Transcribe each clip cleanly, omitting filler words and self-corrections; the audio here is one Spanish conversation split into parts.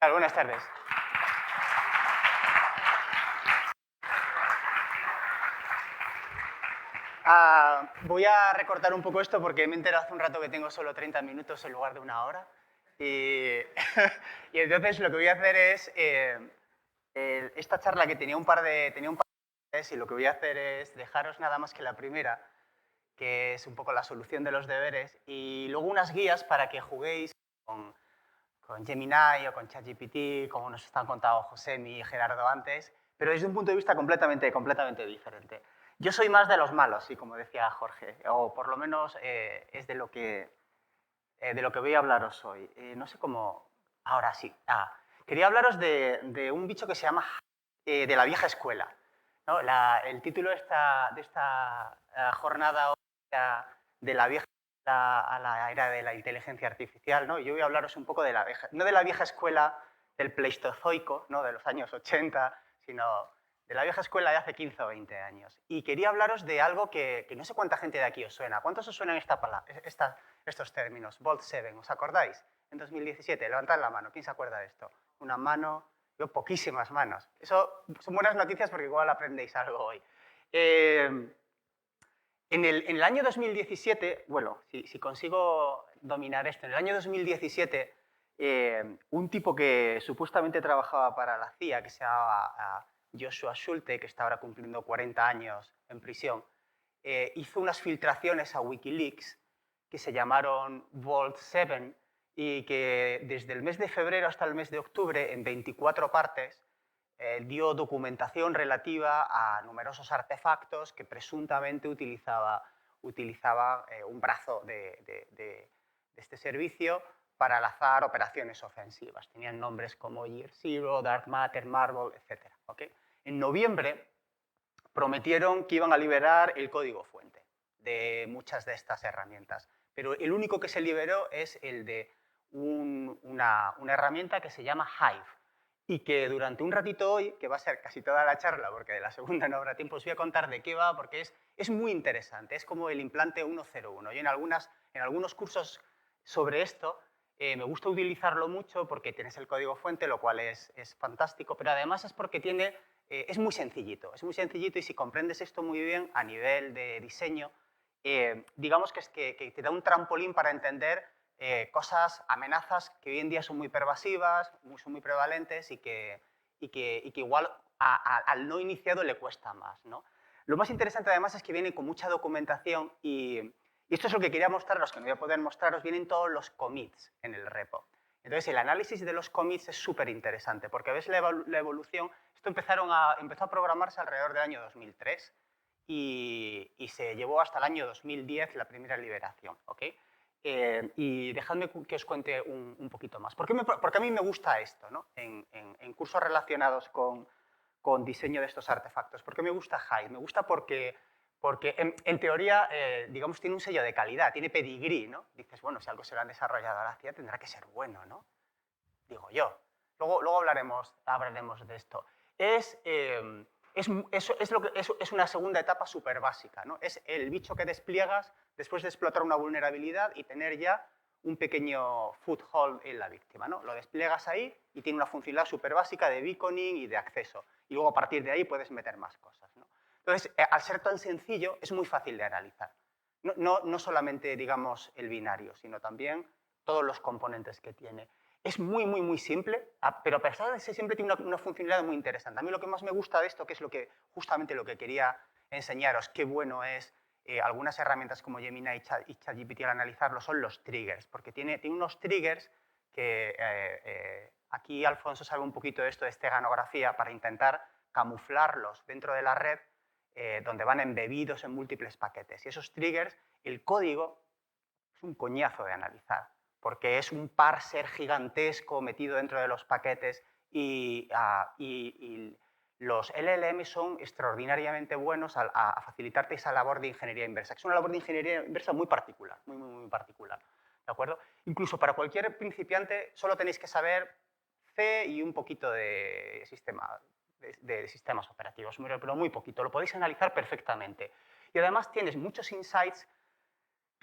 Buenas tardes. Voy a recortar un poco esto porque me he enterado hace un rato que tengo solo 30 minutos en lugar de una hora. Y, y entonces lo que voy a hacer es, esta charla que tenía un par de partes, y lo que voy a hacer es dejaros nada más que la primera, que es un poco la solución de los deberes, y luego unas guías para que juguéis con Gemini o con ChatGPT, como nos han contado Josemi y Gerardo antes, pero desde un punto de vista completamente diferente. Yo soy más de los malos, sí, como decía Jorge, o por lo menos es de lo que voy a hablaros hoy. No sé cómo... Ahora sí. Quería hablaros de un bicho que se llama de la vieja escuela, ¿no? El título de esta jornada hoy era de la vieja escuela a la era de la inteligencia artificial, ¿no? Y yo voy a hablaros un poco de la vieja, no de la vieja escuela del Pleistozoico, ¿no? De los años 80, sino de la vieja escuela de hace 15 o 20 años. Y quería hablaros de algo que no sé cuánta gente de aquí os suena. ¿Cuántos os suenan estos términos? Vault 7, ¿os acordáis? En 2017, levantad la mano. ¿Quién se acuerda de esto? Una mano, yo poquísimas manos. Eso son buenas noticias porque igual aprendéis algo hoy. En el año 2017, bueno, si consigo dominar esto, en el año 2017, un tipo que supuestamente trabajaba para la CIA, que se llamaba Joshua Schulte, que está ahora cumpliendo 40 años en prisión, hizo unas filtraciones a Wikileaks que se llamaron Vault 7 y que desde el mes de febrero hasta el mes de octubre, en 24 partes, dio documentación relativa a numerosos artefactos que presuntamente utilizaba un brazo de este servicio para lanzar operaciones ofensivas. Tenían nombres como Year Zero, Dark Matter, Marvel, etc. ¿Okay? En noviembre prometieron que iban a liberar el código fuente de muchas de estas herramientas, pero el único que se liberó es el de una herramienta que se llama Hive, y que durante un ratito hoy, que va a ser casi toda la charla, porque de la segunda no habrá tiempo, os voy a contar de qué va, porque es muy interesante, es como el implante 101. Y en algunos cursos sobre esto me gusta utilizarlo mucho porque tienes el código fuente, lo cual es fantástico, pero además es porque es muy sencillito y si comprendes esto muy bien a nivel de diseño, digamos que te da un trampolín para entender cosas, amenazas que hoy en día son muy pervasivas, son muy prevalentes y que igual al no iniciado le cuesta más, ¿no? Lo más interesante además es que viene con mucha documentación y esto es lo que quería mostraros, que no voy a poder mostraros, vienen todos los commits en el repo. Entonces el análisis de los commits es súper interesante porque ves la evolución. Esto empezó a programarse alrededor del año 2003 y se llevó hasta el año 2010 la primera liberación, ¿ok? Y dejadme que os cuente un poquito más. ¿Por qué a mí me gusta esto, ¿no? En cursos relacionados con diseño de estos artefactos? ¿Por qué me gusta Hive? Me gusta porque en teoría, digamos, tiene un sello de calidad, tiene pedigrí, ¿no? Dices, bueno, si algo se lo han desarrollado a la CIA tendrá que ser bueno, ¿no? Digo yo. Luego hablaremos de esto. Es una segunda etapa súper básica, ¿no? Es el bicho que despliegas después de explotar una vulnerabilidad y tener ya un pequeño foothold en la víctima, ¿no? Lo despliegas ahí y tiene una funcionalidad súper básica de beaconing y de acceso. Y luego a partir de ahí puedes meter más cosas, ¿no? Entonces, al ser tan sencillo, es muy fácil de analizar. No solamente, digamos, el binario, sino también todos los componentes que tiene. Es muy simple, pero a pesar de ser simple tiene una funcionalidad muy interesante. A mí lo que más me gusta de esto, que es justamente lo que quería enseñaros, qué bueno es algunas herramientas como Gemini y ChatGPT al analizarlo, son los triggers, porque tiene unos triggers que aquí Alfonso sabe un poquito de esto de esteganografía para intentar camuflarlos dentro de la red donde van embebidos en múltiples paquetes. Y esos triggers, el código es un coñazo de analizar, porque es un parser gigantesco metido dentro de los paquetes y los LLM son extraordinariamente buenos a facilitarte esa labor de ingeniería inversa. Es una labor de ingeniería inversa muy particular, muy particular. ¿De acuerdo? Incluso para cualquier principiante solo tenéis que saber C y un poquito de sistemas operativos, pero muy poquito. Lo podéis analizar perfectamente. Y además tienes muchos insights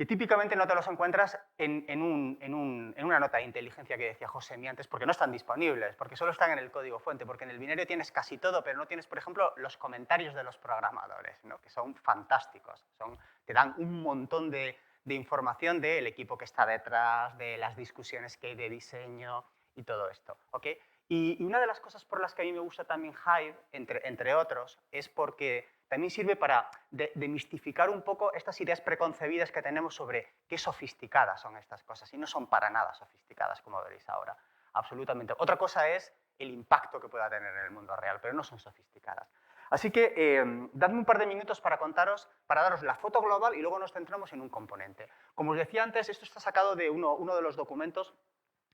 que típicamente no te los encuentras en una nota de inteligencia que decía Josemi antes, porque no están disponibles, porque solo están en el código fuente, porque en el binario tienes casi todo, pero no tienes, por ejemplo, los comentarios de los programadores, ¿no? Que son fantásticos, te dan un montón de información del equipo que está detrás, de las discusiones que hay de diseño y todo esto, ¿ok? Y una de las cosas por las que a mí me gusta también Hive, entre otros, es porque también sirve para demistificar un poco estas ideas preconcebidas que tenemos sobre qué sofisticadas son estas cosas, y no son para nada sofisticadas, como veréis ahora, absolutamente. Otra cosa es el impacto que pueda tener en el mundo real, pero no son sofisticadas. Así que dadme un par de minutos para contaros, para daros la foto global y luego nos centramos en un componente. Como os decía antes, esto está sacado de uno de los documentos,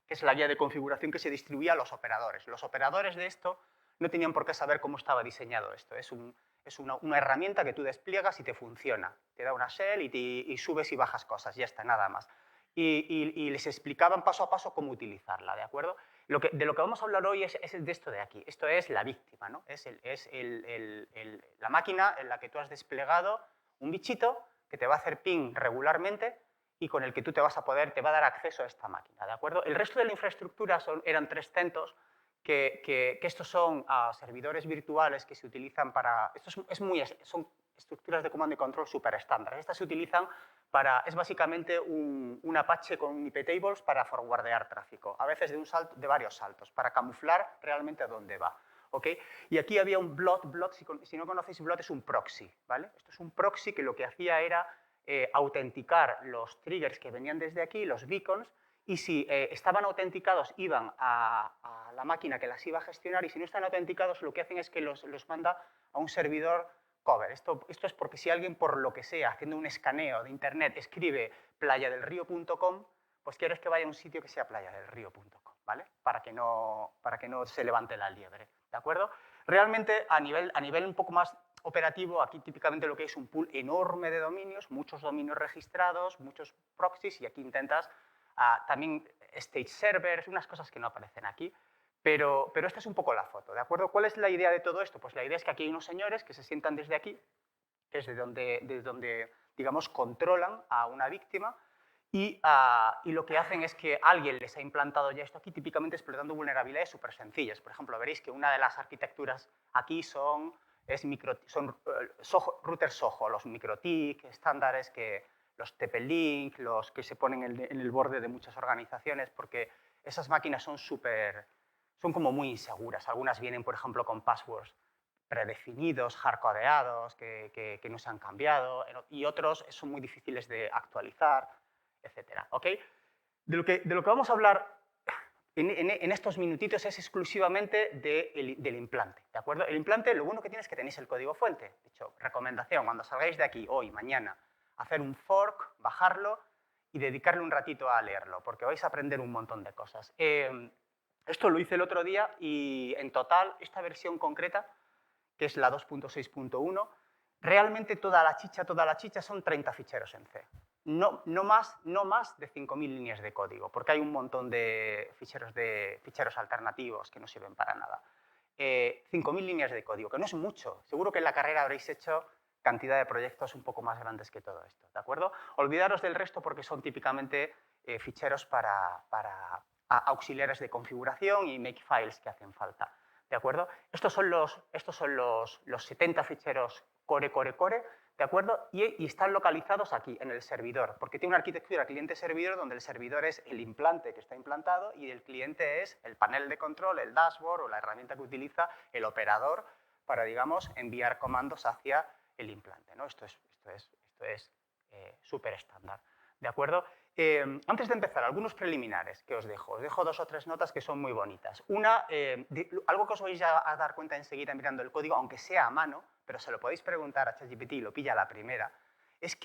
que es la guía de configuración que se distribuía a los operadores. Los operadores de esto no tenían por qué saber cómo estaba diseñado esto. Es una herramienta que tú despliegas y te funciona. Te da una shell y subes y bajas cosas, ya está, nada más. Y les explicaban paso a paso cómo utilizarla, ¿de acuerdo? De lo que vamos a hablar hoy es de esto de aquí. Esto es la víctima, ¿no? Es la máquina en la que tú has desplegado un bichito que te va a hacer ping regularmente y con el que tú te va a dar acceso a esta máquina, ¿de acuerdo? El resto de la infraestructura eran 3 CentOS, que estos son servidores virtuales que se utilizan para... son estructuras de comando y control súper estándar. Estas se utilizan para... Es básicamente un Apache con IP-tables para forwardear tráfico, a veces de varios saltos, para camuflar realmente a dónde va. ¿Okay? Y aquí había un Blot. Si no conocéis, Blot es un proxy, ¿vale? Esto es un proxy que lo que hacía era autenticar los triggers que venían desde aquí, los beacons, y si estaban autenticados iban a la máquina que las iba a gestionar, y si no están autenticados lo que hacen es que los manda a un servidor cover. Esto es porque si alguien, por lo que sea, haciendo un escaneo de internet, escribe playadelrío.com, pues quieres que vaya a un sitio que sea playadelrío.com, ¿vale? Para que no se levante la liebre, ¿de acuerdo? Realmente, a nivel un poco más operativo, aquí típicamente lo que es un pool enorme de dominios, muchos dominios registrados, muchos proxies, y aquí intentas también stage servers, unas cosas que no aparecen aquí, pero esta es un poco la foto, ¿de acuerdo? ¿Cuál es la idea de todo esto? Pues la idea es que aquí hay unos señores que se sientan desde aquí, que es desde donde digamos, controlan a una víctima, y lo que hacen es que alguien les ha implantado ya esto aquí, típicamente explotando vulnerabilidades súper sencillas. Por ejemplo, veréis que una de las arquitecturas aquí son routers Soho, los MikroTik, estándares, los TP-Link, los que se ponen en el borde de muchas organizaciones, porque esas máquinas son como muy inseguras. Algunas vienen, por ejemplo, con passwords predefinidos, hardcodeados, que no se han cambiado, y otros son muy difíciles de actualizar, etc. ¿Okay? De lo que vamos a hablar en estos minutitos es exclusivamente del implante, ¿de acuerdo? El implante, lo bueno que tiene es que tenéis el código fuente. De hecho, recomendación, cuando salgáis de aquí, hoy, mañana, hacer un fork, bajarlo y dedicarle un ratito a leerlo, porque vais a aprender un montón de cosas. Esto lo hice el otro día y, en total, esta versión concreta, que es la 2.6.1, realmente toda la chicha son 30 ficheros en C. No más de 5.000 líneas de código, porque hay un montón de ficheros alternativos que no sirven para nada. 5.000 líneas de código, que no es mucho. Seguro que en la carrera habréis hecho cantidad de proyectos un poco más grandes que todo esto, ¿de acuerdo? Olvidaros del resto porque son típicamente ficheros para auxiliares de configuración y makefiles que hacen falta. ¿De acuerdo? Estos son los 70 ficheros core, ¿de acuerdo? Y están localizados aquí, en el servidor, porque tiene una arquitectura cliente-servidor donde el servidor es el implante que está implantado y el cliente es el panel de control, el dashboard o la herramienta que utiliza el operador para, digamos, enviar comandos hacia el implante, ¿no? Esto es súper estándar, ¿de acuerdo? Antes de empezar, algunos preliminares que os dejo. Os dejo 2 o 3 notas que son muy bonitas. Una, algo que os vais a dar cuenta enseguida mirando el código, aunque sea a mano, pero se lo podéis preguntar a ChatGPT y lo pilla a la primera, es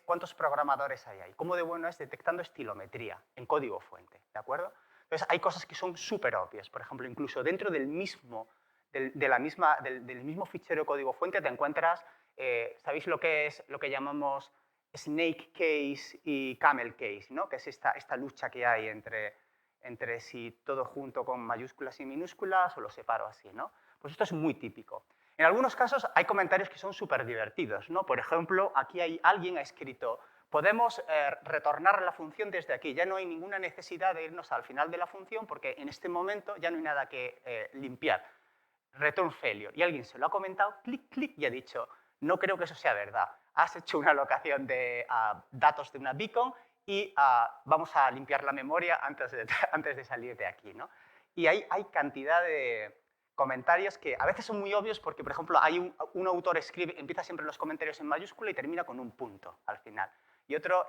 cuántos programadores hay ahí. Cómo de bueno es detectando estilometría en código fuente, ¿de acuerdo? Entonces, hay cosas que son súper obvias. Por ejemplo, incluso dentro del mismo fichero de código fuente te encuentras, ¿sabéis lo que llamamos snake case y camel case, ¿no? Que es esta lucha que hay entre si todo junto con mayúsculas y minúsculas o lo separo así, ¿no? Pues esto es muy típico. En algunos casos hay comentarios que son súper divertidos, ¿no? Por ejemplo, aquí alguien ha escrito podemos retornar la función desde aquí. Ya no hay ninguna necesidad de irnos al final de la función porque en este momento ya no hay nada que limpiar. Return failure. Y alguien se lo ha comentado, clic, clic, y ha dicho, no creo que eso sea verdad. Has hecho una alocación de datos de una beacon y vamos a limpiar la memoria antes de salir de aquí, ¿no? Y hay cantidad de comentarios que a veces son muy obvios porque, por ejemplo, hay un autor empieza siempre los comentarios en mayúscula y termina con un punto al final. Y otro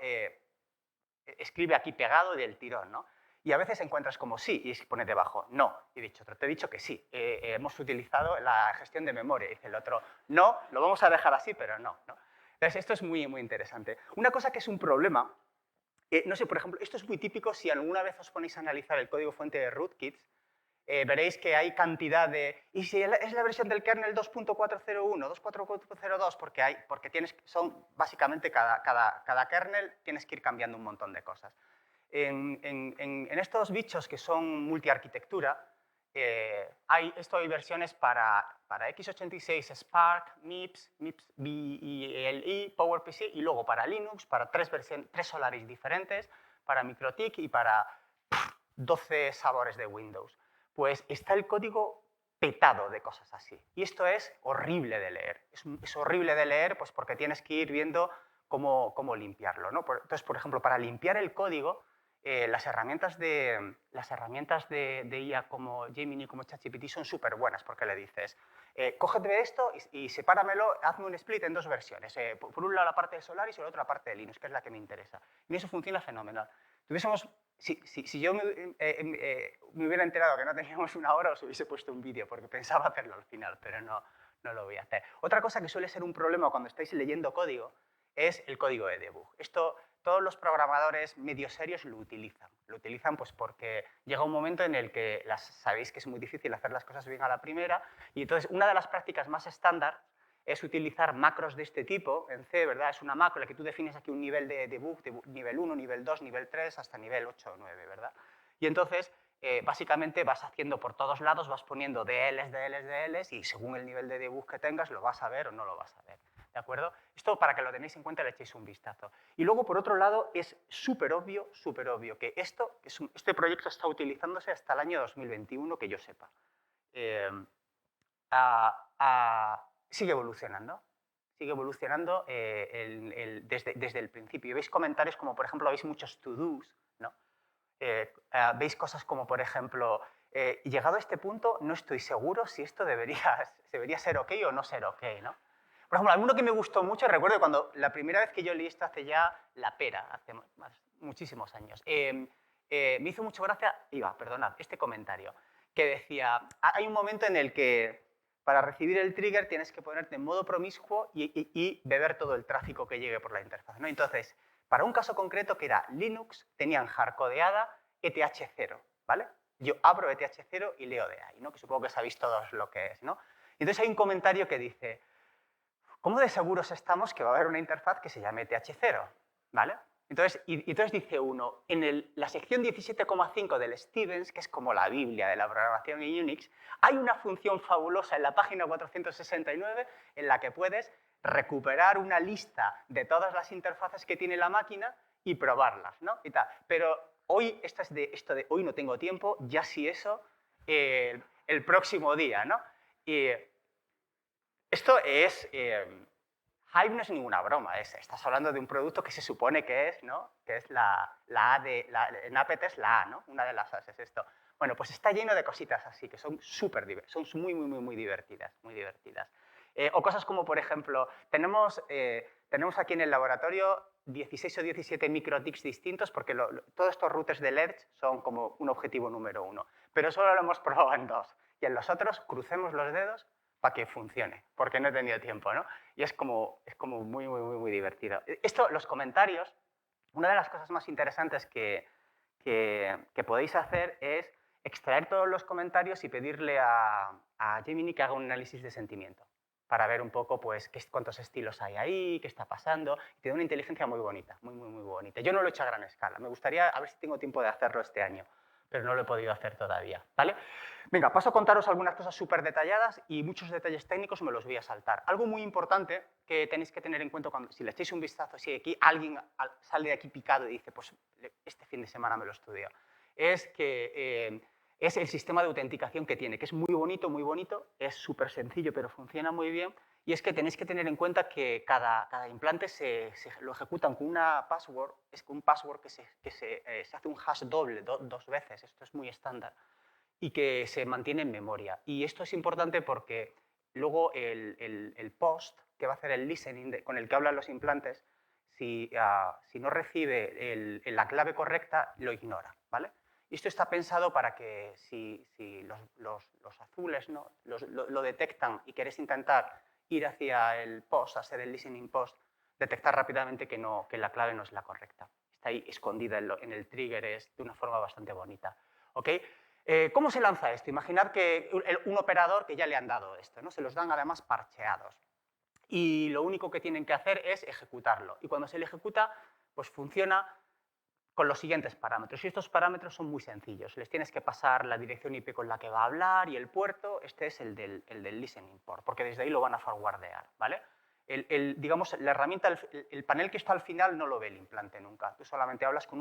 escribe aquí pegado del tirón, ¿no? Y a veces encuentras como sí y pone debajo no. Y te he dicho que sí, hemos utilizado la gestión de memoria. Y dice el otro, no, lo vamos a dejar así, pero no, ¿no? Entonces, esto es muy, muy interesante. Una cosa que es un problema, no sé, por ejemplo, esto es muy típico si alguna vez os ponéis a analizar el código fuente de rootkits, veréis que hay cantidad de... Y si es la versión del kernel 2.401, 2.402, porque son básicamente cada kernel tienes que ir cambiando un montón de cosas. En estos bichos que son multiarquitectura, hay versiones para x86, Spark, MIPS, BELE, PowerPC y luego para Linux, para tres Solaris diferentes, para MikroTik y para 12 sabores de Windows. Pues está el código petado de cosas así. Y esto es horrible de leer. Es horrible de leer pues porque tienes que ir viendo cómo limpiarlo, ¿no? Entonces, por ejemplo, para limpiar el código, las herramientas de IA como Gemini, como ChatGPT son súper buenas porque le dices, cógete esto y sepáramelo, hazme un split en dos versiones. Por un lado la parte de Solaris y por la otra parte de Linux, que es la que me interesa. Y eso funciona fenomenal. Si yo me hubiera enterado que no teníamos una hora, os hubiese puesto un vídeo, porque pensaba hacerlo al final, pero no lo voy a hacer. Otra cosa que suele ser un problema cuando estáis leyendo código es el código de debug. Esto todos los programadores medio serios lo utilizan. Lo utilizan pues porque llega un momento en el que sabéis que es muy difícil hacer las cosas bien a la primera, y entonces una de las prácticas más estándar es utilizar macros de este tipo en C, ¿verdad? Es una macro en la que tú defines aquí un nivel de debug, nivel 1, nivel 2, nivel 3, hasta nivel 8 o 9, ¿verdad? Y entonces, básicamente vas haciendo por todos lados, vas poniendo DLs, DLs, DLs, y según el nivel de debug que tengas, lo vas a ver o no lo vas a ver, ¿de acuerdo? Esto, para que lo tenéis en cuenta, le echéis un vistazo. Y luego, por otro lado, es súper obvio que este proyecto está utilizándose hasta el año 2021, que yo sepa. Sigue evolucionando desde el principio. Veis comentarios como, por ejemplo, veis muchos to-dos, ¿no? Veis cosas como, por ejemplo, llegado a este punto, no estoy seguro si esto debería ser ok o no ser ok, ¿no? Por ejemplo, alguno que me gustó mucho, recuerdo cuando la primera vez que yo leí esto hace ya la pera, hace muchísimos años, me hizo mucha gracia, perdonad, este comentario, que decía, hay un momento en el que para recibir el trigger tienes que ponerte en modo promiscuo y beber todo el tráfico que llegue por la interfaz, ¿no? Entonces, para un caso concreto que era Linux, tenían hardcodeada ETH0, ¿vale? Yo abro ETH0 y leo de ahí, ¿no? Que supongo que sabéis todos lo que es, ¿no? Entonces hay un comentario que dice, ¿cómo de seguros estamos que va a haber una interfaz que se llame ETH0, ¿vale? Entonces dice uno, en la sección 17,5 del Stevens, que es como la Biblia de la programación en Unix, hay una función fabulosa en la página 469 en la que puedes recuperar una lista de todas las interfaces que tiene la máquina y probarlas, ¿no? Y tal. Pero hoy, esto de hoy no tengo tiempo, ya si eso, el próximo día, ¿no? Y esto es... Hive no es ninguna broma, estás hablando de un producto que se supone que es, ¿no? Que es en apt es la A, ¿no? Una de las A's es esto. Bueno, pues está lleno de cositas así, que son son muy divertidas, muy divertidas. O cosas como, por ejemplo, tenemos aquí en el laboratorio 16 o 17 microtics distintos, porque todos estos routers de Lerch son como un objetivo número 1, pero solo lo hemos probado en 2. Y en los otros, crucemos los dedos para que funcione, porque no he tenido tiempo, ¿no? Y es como muy divertido. Los comentarios, una de las cosas más interesantes que podéis hacer es extraer todos los comentarios y pedirle a Gemini que haga un análisis de sentimiento para ver un poco pues, cuántos estilos hay ahí, qué está pasando. Y tiene una inteligencia muy bonita, muy bonita. Yo no lo he hecho a gran escala. Me gustaría, a ver si tengo tiempo de hacerlo este año, pero no lo he podido hacer todavía, ¿vale? Venga, paso a contaros algunas cosas súper detalladas y muchos detalles técnicos me los voy a saltar. Algo muy importante que tenéis que tener en cuenta cuando, si le echéis un vistazo, si aquí alguien sale de aquí picado y dice, pues este fin de semana me lo estudio, es que es el sistema de autenticación que tiene, que es muy bonito, es súper sencillo, pero funciona muy bien. Y es que tenéis que tener en cuenta que cada implante se lo ejecutan con una password, es un password que se hace un hash doble dos veces, esto es muy estándar, y que se mantiene en memoria. Y esto es importante porque luego el post, que va a hacer el listening con el que hablan los implantes, si no recibe la clave correcta, lo ignora, ¿vale? Y esto está pensado para que si los azules, ¿no?, lo detectan y quieres intentar ir hacia el post, hacer el listening post, detectar rápidamente que la clave no es la correcta. Está ahí escondida en el trigger, es de una forma bastante bonita. ¿Ok? ¿Cómo se lanza esto? Imaginad que un operador que ya le han dado esto, ¿no? Se los dan además parcheados. Y lo único que tienen que hacer es ejecutarlo. Y cuando se le ejecuta, pues funciona con los siguientes parámetros. Y estos parámetros son muy sencillos. Les tienes que pasar la dirección IP con la que va a hablar y el puerto. Este es el del listening port, porque desde ahí lo van a forwardear, ¿vale? Digamos, la herramienta, el panel que está al final no lo ve el implante nunca. Tú solamente hablas con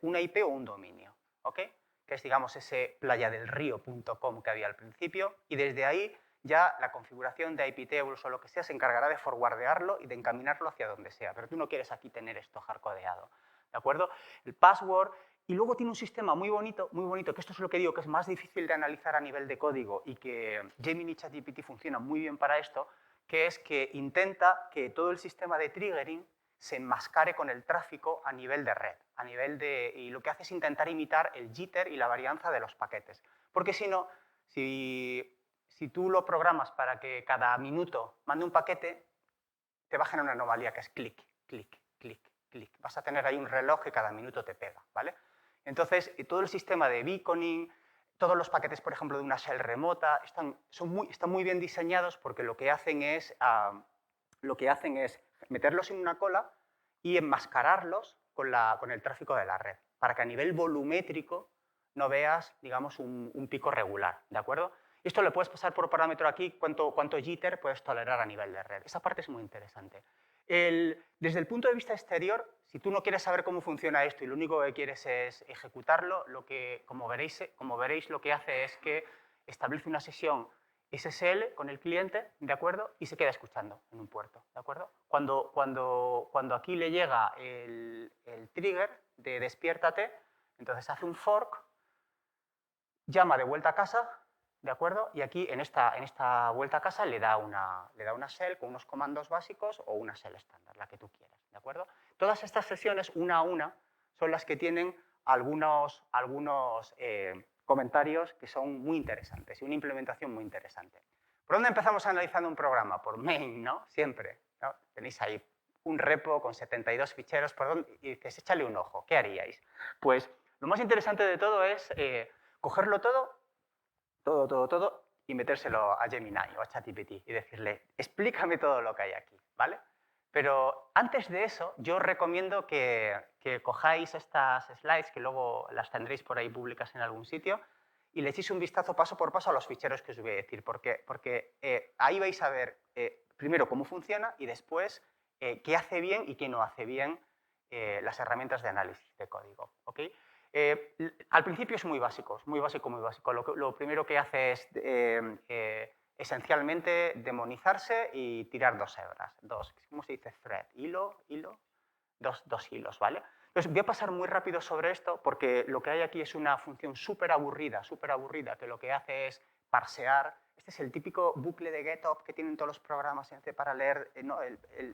una IP o un dominio, ¿ok? Que es, digamos, ese playadelrío.com que había al principio, y desde ahí ya la configuración de IP tables o lo que sea se encargará de forwardearlo y de encaminarlo hacia donde sea, pero tú no quieres aquí tener esto hardcodeado, ¿de acuerdo? El password, y luego tiene un sistema muy bonito, que esto es lo que digo que es más difícil de analizar a nivel de código y que Gemini ChatGPT funciona muy bien para esto, que es que intenta que todo el sistema de triggering se enmascare con el tráfico a nivel de red, y lo que hace es intentar imitar el jitter y la varianza de los paquetes. Porque si no, si tú lo programas para que cada minuto mande un paquete, te va a generar una anomalía que es clic, clic, clic, clic. Vas a tener ahí un reloj que cada minuto te pega, ¿vale? Entonces, todo el sistema de beaconing, todos los paquetes, por ejemplo, de una shell remota, están muy bien diseñados porque lo que hacen es meterlos en una cola y enmascararlos con el tráfico de la red, para que a nivel volumétrico no veas, digamos, un pico regular, ¿de acuerdo? Esto le puedes pasar por parámetro aquí cuánto jitter puedes tolerar a nivel de red. Esa parte es muy interesante. Desde el punto de vista exterior, si tú no quieres saber cómo funciona esto y lo único que quieres es ejecutarlo, como veréis, lo que hace es que establece una sesión SSL con el cliente, ¿de acuerdo? Y se queda escuchando en un puerto, ¿de acuerdo? Cuando aquí le llega el trigger de despiértate, entonces hace un fork, llama de vuelta a casa, ¿de acuerdo? Y aquí en esta vuelta a casa le da una shell con unos comandos básicos o una shell estándar, la que tú quieras, ¿de acuerdo? Todas estas sesiones, una a una, son las que tienen algunos comentarios que son muy interesantes y una implementación muy interesante. ¿Por dónde empezamos analizando un programa? Por main, ¿no? Siempre, ¿no? Tenéis ahí un repo con 72 ficheros, y dices, échale un ojo, ¿qué haríais? Pues lo más interesante de todo es cogerlo todo, y metérselo a Gemini o a ChatGPT y decirle, explícame todo lo que hay aquí, ¿vale? Pero antes de eso, yo os recomiendo que cojáis estas slides, que luego las tendréis por ahí públicas en algún sitio, y le echéis un vistazo paso por paso a los ficheros que os voy a decir, porque ahí vais a ver primero cómo funciona y después qué hace bien y qué no hace bien las herramientas de análisis de código, ¿ok? Al principio es muy básico, muy básico. Lo primero que hace es esencialmente demonizarse y tirar dos hebras, ¿cómo se dice? Thread, hilo, dos hilos, ¿vale? Entonces voy a pasar muy rápido sobre esto porque lo que hay aquí es una función súper aburrida, que lo que hace es parsear. Este es el típico bucle de getUp que tienen todos los programas para leer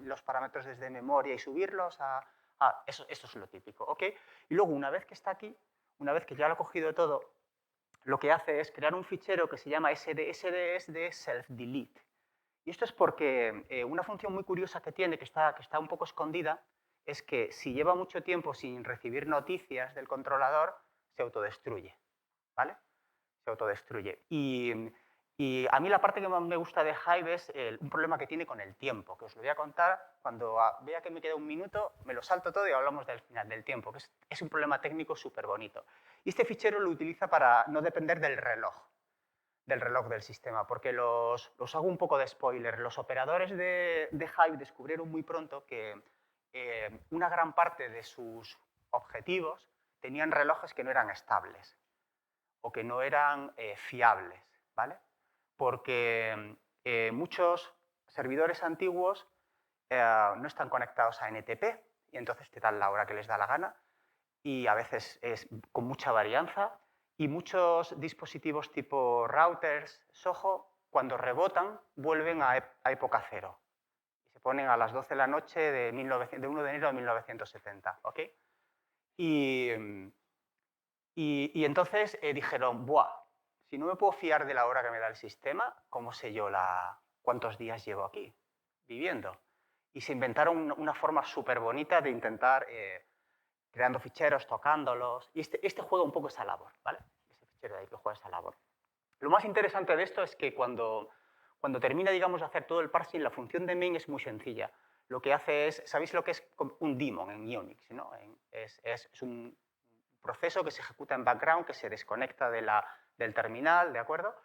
los parámetros desde memoria y subirlos eso es lo típico, ¿ok? Y luego, una vez que está aquí, una vez que ya lo ha cogido todo, lo que hace es crear un fichero que se llama SD es de self-delete. Y esto es porque una función muy curiosa que tiene, que está un poco escondida, es que si lleva mucho tiempo sin recibir noticias del controlador, se autodestruye, ¿vale? Se autodestruye. Y Y a mí la parte que más me gusta de Hive es un problema que tiene con el tiempo, que os lo voy a contar. Cuando vea que me queda un minuto, me lo salto todo y hablamos del final del tiempo, que es un problema técnico súper bonito. Y este fichero lo utiliza para no depender del reloj del sistema, porque los hago un poco de spoiler. Los operadores de Hive descubrieron muy pronto que una gran parte de sus objetivos tenían relojes que no eran estables o que no eran fiables, ¿vale? Porque muchos servidores antiguos no están conectados a NTP y entonces te dan la hora que les da la gana y a veces es con mucha varianza y muchos dispositivos tipo routers, Soho, cuando rebotan vuelven a época cero y se ponen a las 12 de la noche de 1 de enero de 1970, ¿ok? Y, y entonces dijeron, ¡buah! Si no me puedo fiar de la hora que me da el sistema, ¿cómo sé yo cuántos días llevo aquí viviendo? Y se inventaron una forma súper bonita de intentar, creando ficheros, tocándolos. Y este juega un poco esa labor, ¿vale? Ese fichero de ahí que juega esa labor. Lo más interesante de esto es que cuando termina, digamos, de hacer todo el parsing, la función de main es muy sencilla. Lo que hace es, ¿sabéis lo que es un daemon en Unix? ¿No? Es un proceso que se ejecuta en background, que se desconecta del terminal, ¿de acuerdo?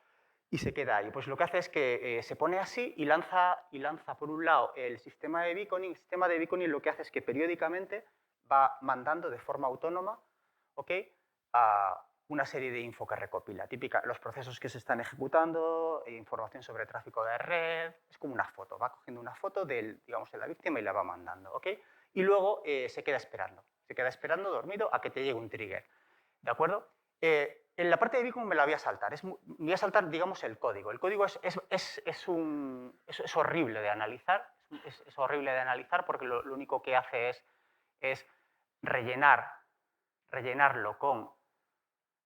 Y se queda ahí. Pues lo que hace es que se pone así y lanza por un lado el sistema de beaconing. El sistema de beaconing lo que hace es que periódicamente va mandando de forma autónoma, ¿ok?, a una serie de info que recopila. Típica, los procesos que se están ejecutando, información sobre tráfico de red, es como una foto, va cogiendo una foto digamos, de la víctima y la va mandando, ¿ok? Y luego se queda esperando dormido a que te llegue un trigger, ¿de acuerdo? En la parte de beacon me la voy a saltar, me voy a saltar, digamos, el código. El código es horrible de analizar, es horrible de analizar porque lo único que hace es rellenarlo con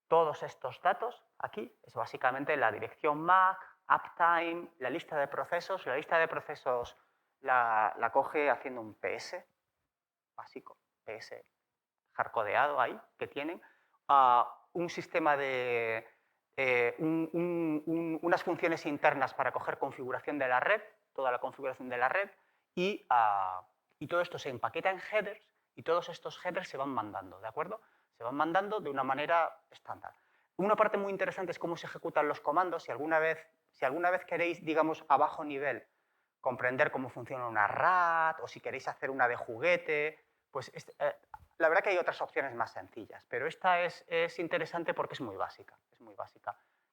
todos estos datos aquí. Es básicamente la dirección MAC, uptime, la lista de procesos. La lista de procesos la coge haciendo un PS básico, PS hardcodeado ahí, que tienen. Un sistema de unas funciones internas para coger configuración de la red, toda la configuración de la red, y todo esto se empaqueta en headers y todos estos headers se van mandando, ¿de acuerdo? Se van mandando de una manera estándar. Una parte muy interesante es cómo se ejecutan los comandos. Si alguna vez queréis, digamos, a bajo nivel, comprender cómo funciona una RAT o si queréis hacer una de juguete, pues la verdad que hay otras opciones más sencillas, pero esta es interesante porque es muy básica.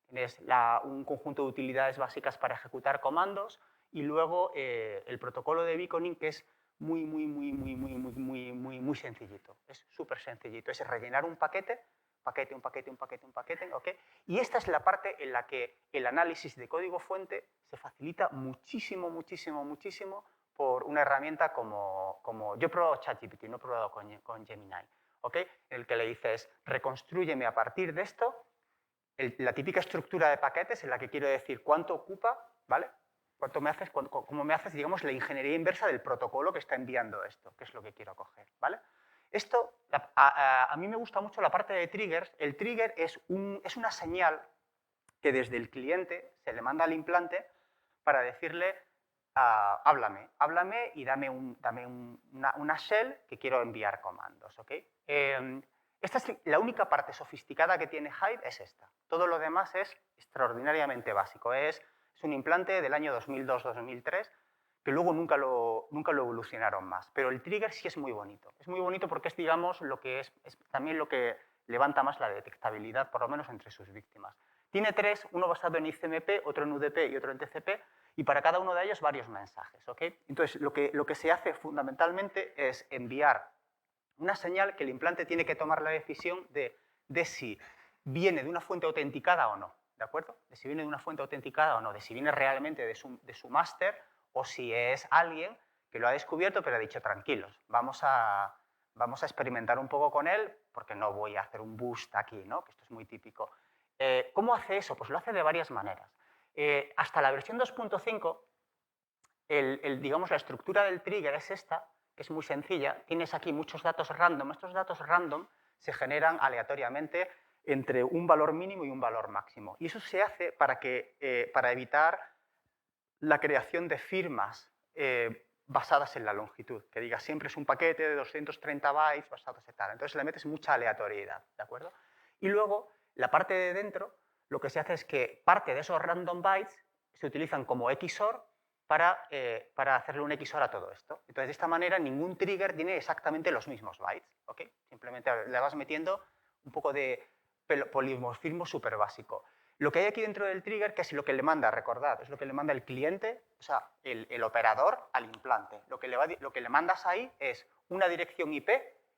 Tienes un conjunto de utilidades básicas para ejecutar comandos y luego el protocolo de beaconing, que es muy sencillito. Es súper sencillito. Es rellenar un paquete, ¿ok? Y esta es la parte en la que el análisis de código fuente se facilita muchísimo por una herramienta como yo he probado ChatGPT, no he probado con Gemini, ¿ok? En el que le dices, reconstrúyeme a partir de esto la típica estructura de paquetes en la que quiero decir cuánto ocupa, ¿vale? ¿Cómo me haces, digamos, la ingeniería inversa del protocolo que está enviando esto? Que es lo que quiero coger, ¿vale? Esto, a mí me gusta mucho la parte de triggers. El trigger es una señal que desde el cliente se le manda al implante para decirle, háblame y dame una shell que quiero enviar comandos, ¿ok? Esta es la única parte sofisticada que tiene Hive, es esta. Todo lo demás es extraordinariamente básico. Es un implante del año 2002-2003 que luego nunca lo evolucionaron más. Pero el trigger sí es muy bonito. Es muy bonito porque es, digamos, también lo que levanta más la detectabilidad, por lo menos entre sus víctimas. Tiene tres, uno basado en ICMP, otro en UDP y otro en TCP, y para cada uno de ellos varios mensajes, ¿ok? Entonces, lo que se hace fundamentalmente es enviar una señal que el implante tiene que tomar la decisión de si viene de una fuente autenticada o no, ¿de acuerdo? De si viene de una fuente autenticada o no, de si viene realmente de su máster o si es alguien que lo ha descubierto pero ha dicho, tranquilos, vamos a experimentar un poco con él porque no voy a hacer un boost aquí, ¿no? Que esto es muy típico. ¿Cómo hace eso? Pues lo hace de varias maneras. Hasta la versión 2.5, digamos, la estructura del trigger es esta, que es muy sencilla. Tienes aquí muchos datos random. Estos datos random se generan aleatoriamente entre un valor mínimo y un valor máximo. Y eso se hace para evitar la creación de firmas basadas en la longitud, que diga siempre es un paquete de 230 bytes basados en tal. Entonces le metes mucha aleatoriedad, ¿de acuerdo? Y luego, la parte de dentro, lo que se hace es que parte de esos random bytes se utilizan como XOR para hacerle un XOR a todo esto. Entonces, de esta manera, ningún trigger tiene exactamente los mismos bytes, ¿ok? Simplemente le vas metiendo un poco de polimorfismo súper básico. Lo que hay aquí dentro del trigger, que es lo que le manda, recordad, es lo que le manda el cliente, o sea, el operador al implante. Lo que le mandas ahí es una dirección IP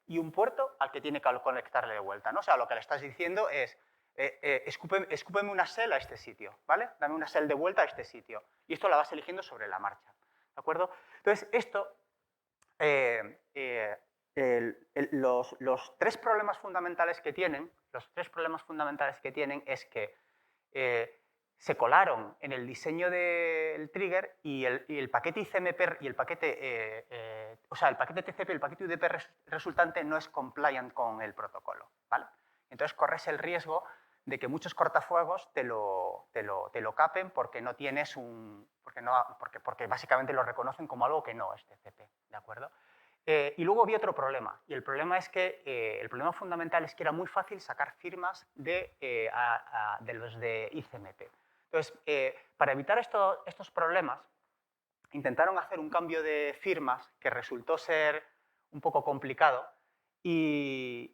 y un puerto al que tiene que conectarle de vuelta, ¿no? O sea, lo que le estás diciendo es, escúpeme una shell a este sitio, ¿vale? Dame una shell de vuelta a este sitio. Y esto la vas eligiendo sobre la marcha, ¿de acuerdo? Entonces, esto, los tres problemas fundamentales que tienen, es que se colaron en el diseño del trigger y el paquete ICMP y el paquete, el paquete TCP y el paquete UDP resultante no es compliant con el protocolo, ¿vale? Entonces corres el riesgo de que muchos cortafuegos te lo capen porque no tienes porque básicamente lo reconocen como algo que no es TCP, ¿de acuerdo? Y luego vi otro problema, y el problema fundamental es que era muy fácil sacar firmas de los de ICMP. Entonces, para evitar estos problemas, intentaron hacer un cambio de firmas que resultó ser un poco complicado y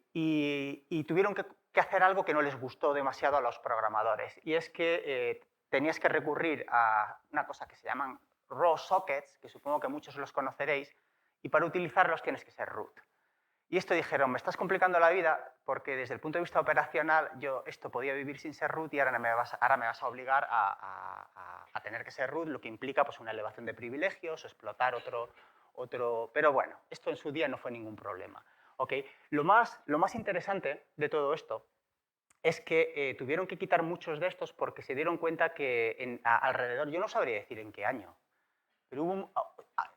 tuvieron que hacer algo que no les gustó demasiado a los programadores, y es que tenías que recurrir a una cosa que se llaman raw sockets, que supongo que muchos los conoceréis, y para utilizarlos tienes que ser root. Y esto dijeron, me estás complicando la vida porque desde el punto de vista operacional yo esto podía vivir sin ser root y ahora me vas a obligar a tener que ser root, lo que implica pues, una elevación de privilegios o explotar otro... Pero bueno, esto en su día no fue ningún problema. ¿Okay? Lo más interesante de todo esto es que tuvieron que quitar muchos de estos porque se dieron cuenta que alrededor, yo no sabría decir en qué año, pero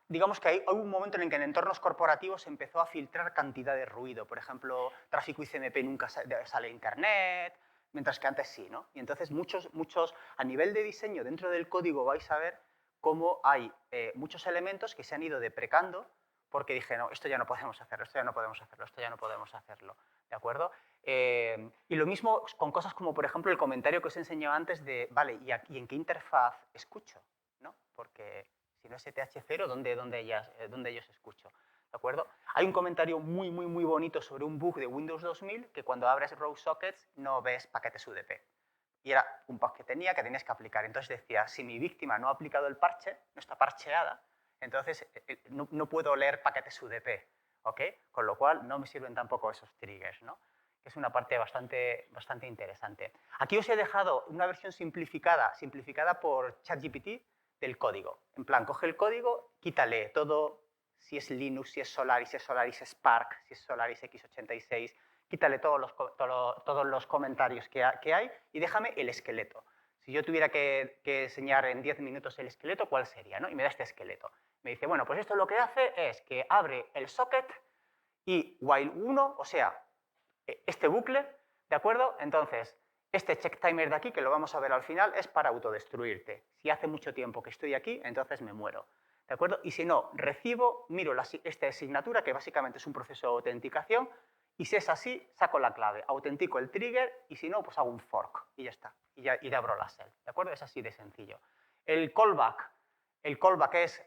digamos que hubo un momento en el que en entornos corporativos se empezó a filtrar cantidad de ruido. Por ejemplo, tráfico ICMP nunca sale a Internet, mientras que antes sí, ¿no? Y entonces muchos, a nivel de diseño dentro del código vais a ver cómo hay muchos elementos que se han ido deprecando porque dije, no, esto ya no podemos hacerlo, esto ya no podemos hacerlo, esto ya no podemos hacerlo, ¿de acuerdo? Y lo mismo con cosas como, por ejemplo, el comentario que os he enseñado antes de, vale, ¿y en qué interfaz escucho? ¿No? Porque si no es ETH0, ¿dónde ellos escucho? ¿De acuerdo? Hay un comentario muy bonito sobre un bug de Windows 2000 que cuando abres raw sockets no ves paquetes UDP. Y era un bug que tenías que aplicar. Entonces decía, si mi víctima no ha aplicado el parche, no está parcheada, entonces no puedo leer paquetes UDP, ¿ok? Con lo cual no me sirven tampoco esos triggers, ¿no? Que es una parte bastante interesante. Aquí os he dejado una versión simplificada por ChatGPT del código. En plan, coge el código, quítale todo, si es Linux, si es Solaris Spark, si es Solaris x86, quítale todos los comentarios que hay y déjame el esqueleto. Si yo tuviera que enseñar en 10 minutos el esqueleto, ¿cuál sería? ¿No? Y me da este esqueleto. Me dice, bueno, pues esto lo que hace es que abre el socket y while 1, o sea, este bucle, ¿de acuerdo? Entonces, este check timer de aquí, que lo vamos a ver al final, es para autodestruirte. Si hace mucho tiempo que estoy aquí, entonces me muero. ¿De acuerdo? Y si no, miro esta asignatura, que básicamente es un proceso de autenticación, y si es así, saco la clave, autentico el trigger, y si no, pues hago un fork, y ya está. Y ya abro la shell. ¿De acuerdo? Es así de sencillo. El callback es...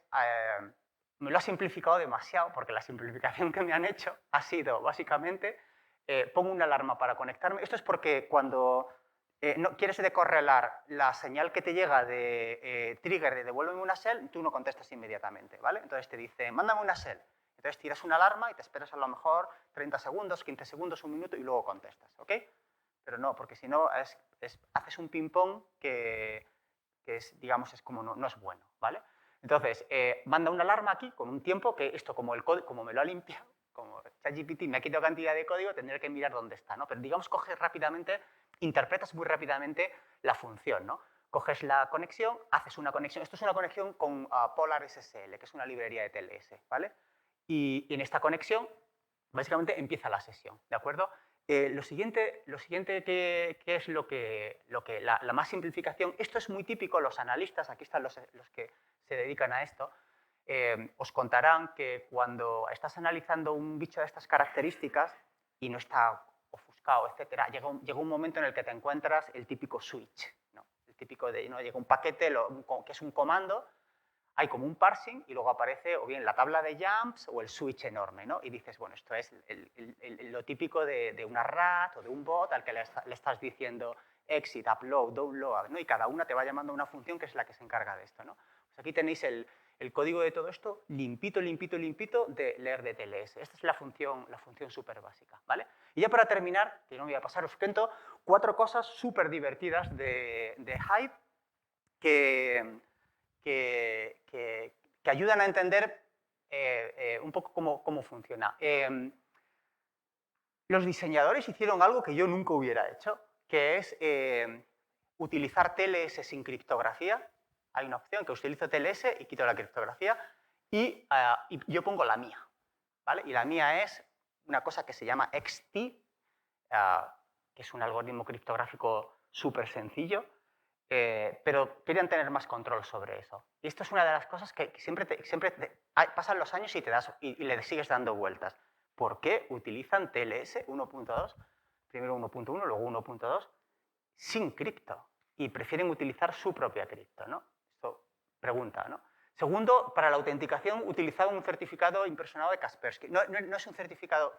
me lo ha simplificado demasiado, porque la simplificación que me han hecho ha sido, básicamente, pongo una alarma para conectarme. Esto es porque cuando no quieres decorrelar la señal que te llega de trigger de devuélveme una shell, tú no contestas inmediatamente, ¿vale? Entonces te dice, mándame una shell. Entonces tiras una alarma y te esperas a lo mejor 30 segundos, 15 segundos, un minuto y luego contestas, ¿ok? Pero no, porque si no haces un ping-pong que digamos, es como no es bueno, ¿vale? Entonces, manda una alarma aquí con un tiempo que esto, como me lo ha limpiado, como ChatGPT me ha quitado cantidad de código, tendré que mirar dónde está, ¿no? Pero digamos, coges rápidamente, interpretas muy rápidamente la función, ¿no? Coges la conexión, haces una conexión. Esto es una conexión con Polar SSL, que es una librería de TLS, ¿vale? Y en esta conexión, básicamente, empieza la sesión, ¿de acuerdo? Lo siguiente que es la más simplificación, esto es muy típico, los analistas, aquí están los que se dedican a esto, os contarán que cuando estás analizando un bicho de estas características y no está ofuscado, etcétera, llega un momento en el que te encuentras el típico switch, ¿no? El típico de, ¿no? Llega un paquete que es un comando, hay como un parsing y luego aparece o bien la tabla de jumps o el switch enorme, ¿no? Y dices, bueno, esto es lo típico de una RAT o de un bot al que le estás diciendo exit, upload, download, ¿no? Y cada una te va llamando a una función que es la que se encarga de esto, ¿no? Pues aquí tenéis el código de todo esto limpito, limpito, limpito de leer de TLS. Esta es la función súper básica, ¿vale? Y ya para terminar, que no me voy a pasar, os cuento 4 cosas súper divertidas de Hive que ayudan a entender un poco cómo funciona. Los diseñadores hicieron algo que yo nunca hubiera hecho, que es utilizar TLS sin criptografía. Hay una opción que utilizo TLS y quito la criptografía y yo pongo la mía, ¿vale? Y la mía es una cosa que se llama XT, que es un algoritmo criptográfico súper sencillo, pero querían tener más control sobre eso. Y esto es una de las cosas que siempre pasan los años y le sigues dando vueltas. ¿Por qué utilizan TLS 1.2, primero 1.1, luego 1.2, sin cripto? Y prefieren utilizar su propia cripto, ¿no? Esto pregunta, ¿no? Segundo, para la autenticación utilizaban un certificado impersonado de Kaspersky. No es un certificado,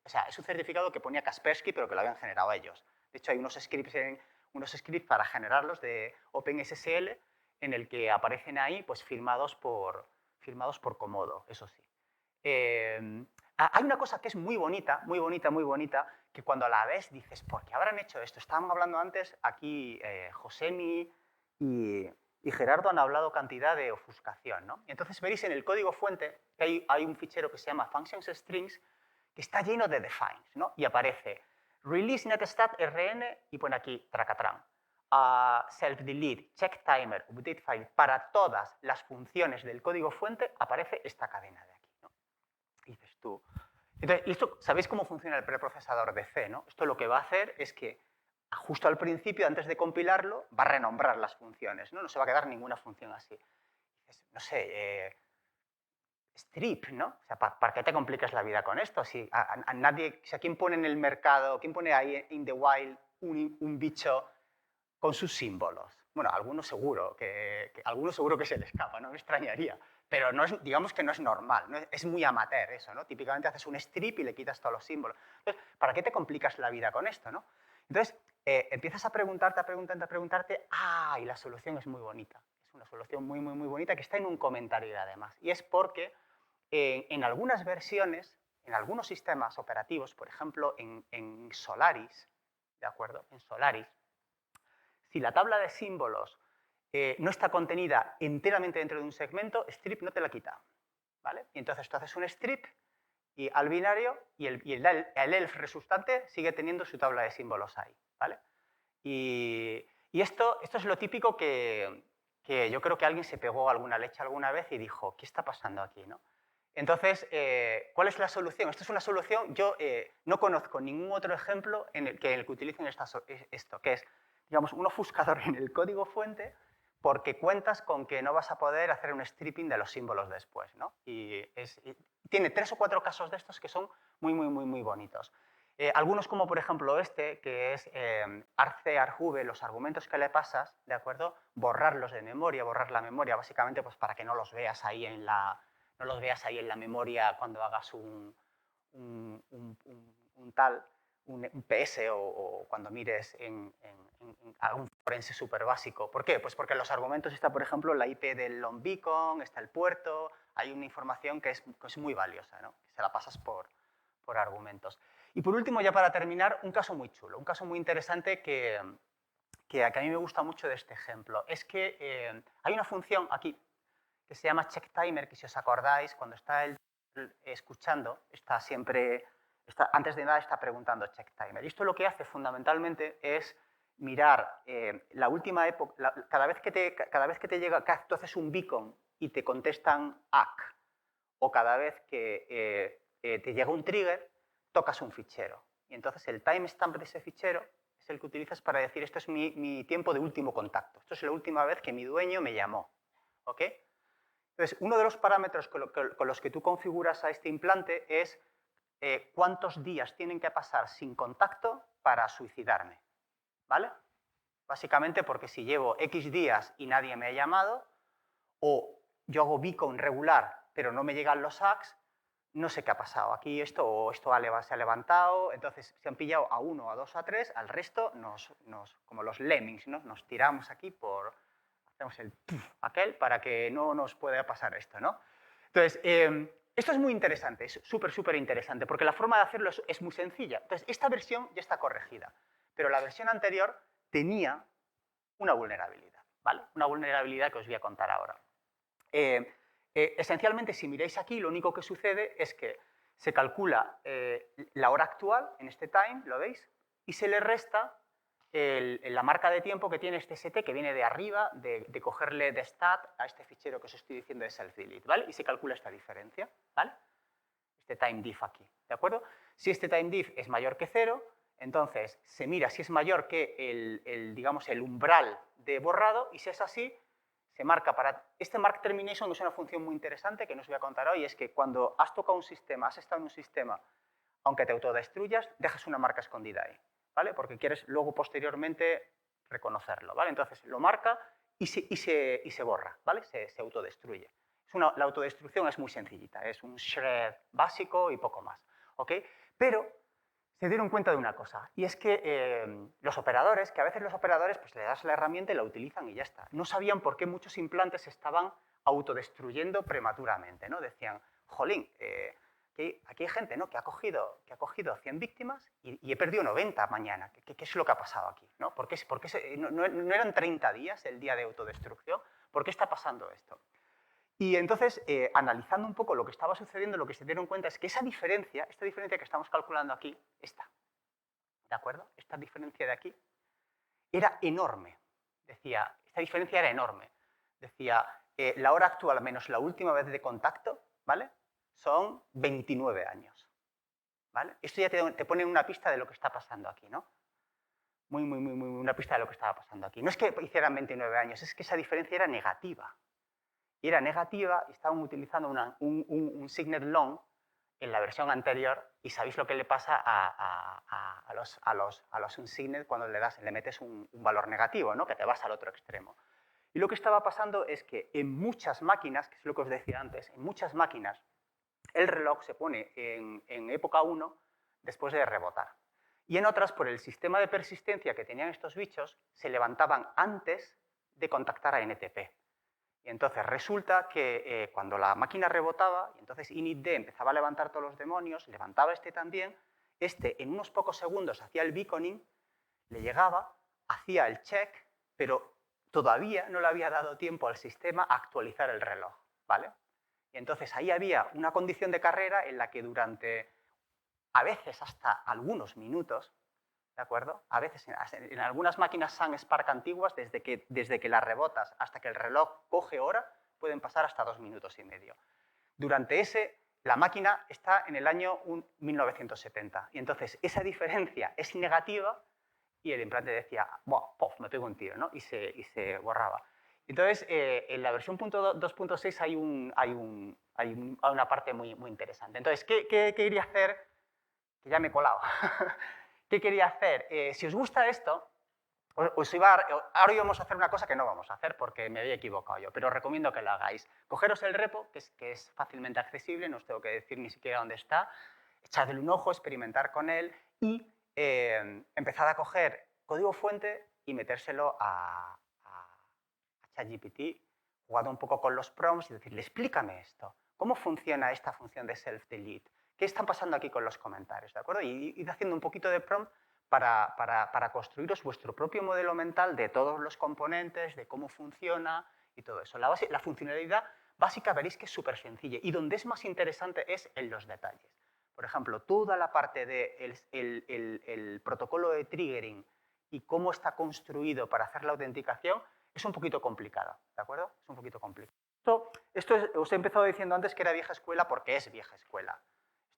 o sea, es un certificado que ponía Kaspersky, pero que lo habían generado ellos. De hecho, hay unos scripts para generarlos de OpenSSL en el que aparecen ahí pues, firmados por Comodo, eso sí. Hay una cosa que es muy bonita, muy bonita, muy bonita, que cuando la ves dices, ¿por qué habrán hecho esto? Estábamos hablando antes, aquí Josemi y Gerardo han hablado cantidad de ofuscación, ¿no? Entonces veréis en el código fuente que hay un fichero que se llama functions strings que está lleno de defines, ¿no? Y aparece release netstat rn y pone aquí tracatran. Self delete, check timer, update file, para todas las funciones del código fuente aparece esta cadena de aquí, ¿no? Y dices tú. Entonces, esto, ¿sabéis cómo funciona el preprocesador de C, ¿no? Esto lo que va a hacer es que justo al principio, antes de compilarlo, va a renombrar las funciones, ¿no? No se va a quedar ninguna función así. Dices, no sé, strip, ¿no? O sea, ¿para qué te complicas la vida con esto? Si a nadie, si a quién pone en el mercado, quién pone ahí in the wild un bicho con sus símbolos. Bueno, algunos seguro que se le escapa, no me extrañaría. Pero no es, digamos que no es normal, ¿no? Es muy amateur eso, ¿no? Típicamente haces un strip y le quitas todos los símbolos. Entonces, ¿para qué te complicas la vida con esto, no? Entonces, empiezas a preguntarte, y la solución es muy bonita. Es una solución muy, muy, muy bonita que está en un comentario además. Y es porque en algunas versiones, en algunos sistemas operativos, por ejemplo, en Solaris, ¿de acuerdo? En Solaris, si la tabla de símbolos no está contenida enteramente dentro de un segmento, strip no te la quita, ¿vale? Y entonces tú haces un strip y al binario y el elf resultante sigue teniendo su tabla de símbolos ahí, ¿vale? Y esto es lo típico que yo creo que alguien se pegó alguna leche alguna vez y dijo, ¿qué está pasando aquí, no? Entonces, ¿cuál es la solución? Esto es una solución, yo no conozco ningún otro ejemplo en el que utilicen esto, que es, digamos, un ofuscador en el código fuente porque cuentas con que no vas a poder hacer un stripping de los símbolos después, ¿no? Y tiene 3 o 4 casos de estos que son muy, muy, muy, muy bonitos. Algunos como por ejemplo este, que es arc-argv, los argumentos que le pasas, ¿de acuerdo? Borrarlos de memoria, borrar la memoria, básicamente pues para que no los veas ahí en la memoria cuando hagas un PS o cuando mires en algún forense súper básico. ¿Por qué? Pues porque en los argumentos está, por ejemplo, la IP del long beacon, está el puerto, hay una información que es muy valiosa, ¿no? Que se la pasas por argumentos. Y por último, ya para terminar, un caso muy chulo, un caso muy interesante que a mí me gusta mucho de este ejemplo. Es que hay una función aquí que se llama check timer, que si os acordáis, cuando está él escuchando, antes de nada está preguntando check timer. Y esto lo que hace fundamentalmente es mirar la última época, cada vez que te llega, que tú haces un beacon y te contestan ACK, o cada vez que te llega un trigger, tocas un fichero. y entonces el timestamp de ese fichero es el que utilizas para decir esto es mi tiempo de último contacto, esto es la última vez que mi dueño me llamó. ¿Ok? Entonces, uno de los parámetros con los que tú configuras a este implante es cuántos días tienen que pasar sin contacto para suicidarme. ¿Vale? Básicamente porque si llevo X días y nadie me ha llamado, o yo hago beacon regular pero no me llegan los hacks, no sé qué ha pasado. Aquí esto se ha levantado, entonces se han pillado a uno, a dos, a tres, al resto como los lemmings, ¿no? Nos tiramos aquí hacemos el puff, aquel para que no nos pueda pasar esto, ¿no? Entonces, esto es muy interesante, es súper interesante, porque la forma de hacerlo es muy sencilla. Entonces, esta versión ya está corregida, pero la versión anterior tenía una vulnerabilidad, ¿vale? Una vulnerabilidad que os voy a contar ahora. Esencialmente, si miráis aquí, lo único que sucede es que se calcula la hora actual, en este time, ¿lo veis? Y se le resta la marca de tiempo que tiene este st, que viene de arriba, de cogerle de stat a este fichero que os estoy diciendo de self-delete, ¿vale? Y se calcula esta diferencia, ¿vale? Este time diff aquí, ¿de acuerdo? Si este time diff es mayor que 0, entonces se mira si es mayor que digamos, el umbral de borrado, y si es así, se marca para... Este mark termination es una función muy interesante que no os voy a contar hoy, es que cuando has tocado un sistema, has estado en un sistema, aunque te autodestruyas, dejas una marca escondida ahí, ¿vale? Porque quieres luego posteriormente reconocerlo, ¿vale? Entonces lo marca y se borra, ¿vale? Se autodestruye. La autodestrucción es muy sencillita, es un shred básico y poco más, ¿ok? Pero se dieron cuenta de una cosa, y es que los operadores, que a veces los operadores pues le das la herramienta y la utilizan y ya está. No sabían por qué muchos implantes se estaban autodestruyendo prematuramente, ¿no? Decían, jolín, aquí hay gente, ¿no?, que ha cogido 100 víctimas y he perdido 90 mañana. ¿Qué es lo que ha pasado aquí? ¿No? ¿Por qué no eran 30 días el día de autodestrucción? ¿Por qué está pasando esto? Y entonces, analizando un poco lo que estaba sucediendo, lo que se dieron cuenta es que esta diferencia que estamos calculando aquí, ¿de acuerdo? Esta diferencia de aquí, era enorme. Decía, esta diferencia era enorme. Decía, la hora actual menos la última vez de contacto, ¿vale?, son 29 años. ¿Vale? Esto ya te pone una pista de lo que está pasando aquí, ¿no? Muy una pista de lo que estaba pasando aquí. No es que hicieran 29 años, es que esa diferencia era negativa. Y era negativa y estaban utilizando un signet long en la versión anterior, y sabéis lo que le pasa a los unsignet cuando le metes un valor negativo, ¿no?, que te vas al otro extremo. Y lo que estaba pasando es que en muchas máquinas, que es lo que os decía antes, en muchas máquinas el reloj se pone en época 1 después de rebotar. Y en otras, por el sistema de persistencia que tenían estos bichos, se levantaban antes de contactar a NTP. Y entonces resulta que cuando la máquina rebotaba, y entonces initd empezaba a levantar todos los demonios, levantaba este también, este en unos pocos segundos hacía el beaconing, le llegaba, hacía el check, pero todavía no le había dado tiempo al sistema a actualizar el reloj, ¿vale? Y entonces ahí había una condición de carrera en la que durante, a veces hasta algunos minutos, ¿de acuerdo? A veces en algunas máquinas Sun Spark antiguas, desde que las rebotas hasta que el reloj coge hora, pueden pasar hasta 2 minutos y medio. Durante la máquina está en el año 1970. Y entonces esa diferencia es negativa y el implante decía, ¡pof!, me pego un tiro, ¿no? Y se borraba. Entonces, en la versión 2.6 hay una parte muy interesante. Entonces, ¿qué quería hacer? Que ya me he colado. ¿Qué quería hacer? Si os gusta esto, ahora íbamos a hacer una cosa que no vamos a hacer porque me había equivocado yo, pero os recomiendo que lo hagáis. Cogeros el repo, que es fácilmente accesible, no os tengo que decir ni siquiera dónde está, echadle un ojo, experimentar con él y empezad a coger código fuente y metérselo a ChatGPT, jugado un poco con los prompts y decirle, explícame esto, ¿cómo funciona esta función de self-delete? ¿Qué están pasando aquí con los comentarios? ¿De acuerdo? Y id haciendo un poquito de prompt para construiros vuestro propio modelo mental de todos los componentes, de cómo funciona y todo eso. La funcionalidad básica veréis que es súper sencilla y donde es más interesante es en los detalles. Por ejemplo, toda la parte del protocolo de triggering y cómo está construido para hacer la autenticación es un poquito complicado, ¿de acuerdo? Es un poquito complicado. Os he empezado diciendo antes que era vieja escuela porque es vieja escuela.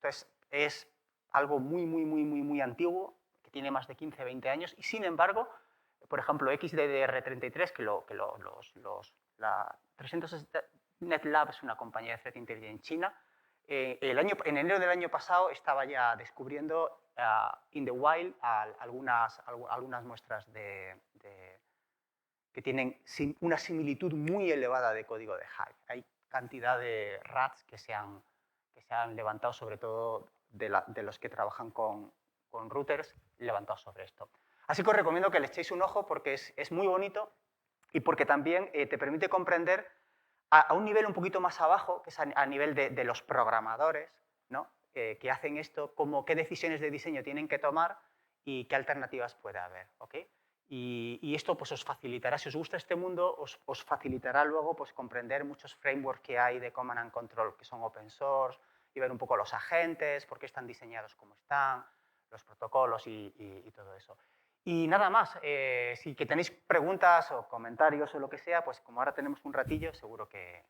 Esto es algo muy antiguo, que tiene más de 15, 20 años, y sin embargo, por ejemplo, XDR33, la 360 NetLab es una compañía de Threat Intelligence china, en enero del año pasado estaba ya descubriendo in the wild algunas muestras que tienen una similitud muy elevada de código de Hive. Hay cantidad de rats que se han levantado, sobre todo de los que trabajan con routers, levantados sobre esto. Así que os recomiendo que le echéis un ojo porque es muy bonito y porque también te permite comprender a un nivel un poquito más abajo, que es a nivel de los programadores, ¿no? Que hacen esto, qué decisiones de diseño tienen que tomar y qué alternativas puede haber. ¿Okay? Y esto pues, os facilitará, si os gusta este mundo, os facilitará luego pues, comprender muchos frameworks que hay de Command and Control que son open source y ver un poco los agentes, por qué están diseñados como están, los protocolos y todo eso. Y nada más, si que tenéis preguntas o comentarios o lo que sea, pues como ahora tenemos un ratillo, seguro que